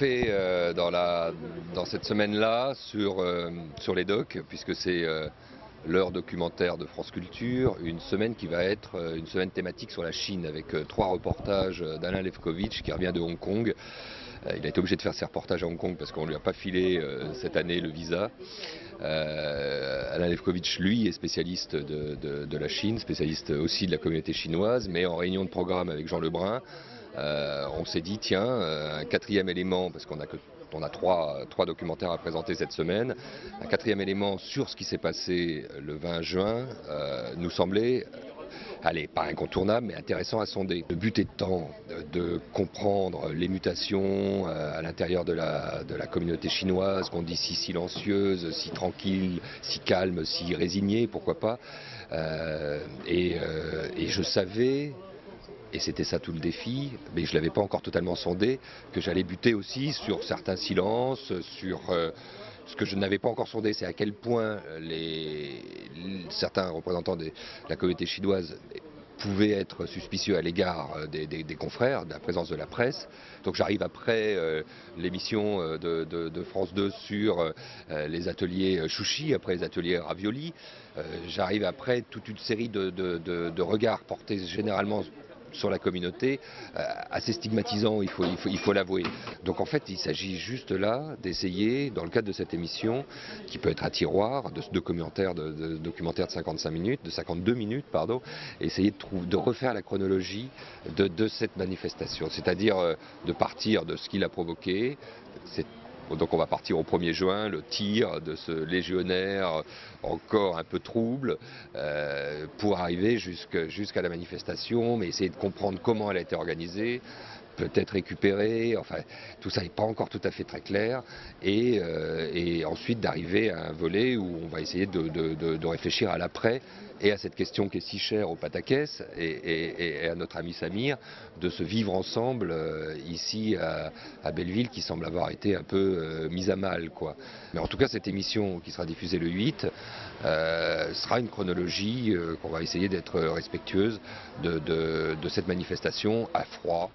fait dans cette semaine-là sur les docs, puisque c'est l'heure documentaire de France Culture, une semaine qui va être une semaine thématique sur la Chine, avec 3 reportages d'Alain Lefkovitch qui revient de Hong Kong. Il a été obligé de faire ses reportages à Hong Kong parce qu'on ne lui a pas filé cette année le visa. Alain Lefkovitch, lui, est spécialiste de la Chine, spécialiste aussi de la communauté chinoise, mais en réunion de programme avec Jean Lebrun, on s'est dit, tiens, un 4e élément, parce qu'on a trois documentaires à présenter cette semaine, un 4e élément sur ce qui s'est passé le 20 juin nous semblait, allez, pas incontournable, mais intéressant à sonder. Le but étant de comprendre les mutations à l'intérieur de la communauté chinoise, qu'on dit si silencieuse, si tranquille, si calme, si résignée, pourquoi pas. Et je savais, et c'était ça tout le défi, mais je ne l'avais pas encore totalement sondé, que j'allais buter aussi sur certains silences, sur ce que je n'avais pas encore sondé, c'est à quel point certains représentants de la communauté chinoise pouvaient être suspicieux à l'égard des confrères, de la présence de la presse. Donc j'arrive après l'émission de France 2 sur les ateliers Chouchi, après les ateliers Ravioli. J'arrive après toute une série de regards portés généralement sur la communauté, assez stigmatisant, il faut l'avouer. Donc en fait, il s'agit juste là d'essayer, dans le cadre de cette émission, qui peut être un tiroir de documentaire de 55 minutes, de 52 minutes, pardon, essayer de refaire la chronologie de cette manifestation, c'est-à-dire de partir de ce qui l'a provoqué. Donc on va partir au 1er juin, le tir de ce légionnaire encore un peu trouble, pour arriver jusqu'à la manifestation, mais essayer de comprendre comment elle a été organisée, peut-être récupérée, enfin tout ça n'est pas encore tout à fait très clair, et ensuite d'arriver à un volet où on va essayer de réfléchir à l'après, et à cette question qui est si chère au Patakès et à notre ami Samir, de se vivre ensemble ici à Belleville, qui semble avoir été un peu mise à mal, quoi. Mais en tout cas, cette émission qui sera diffusée le 8 sera une chronologie qu'on va essayer d'être respectueuse de cette manifestation à froid,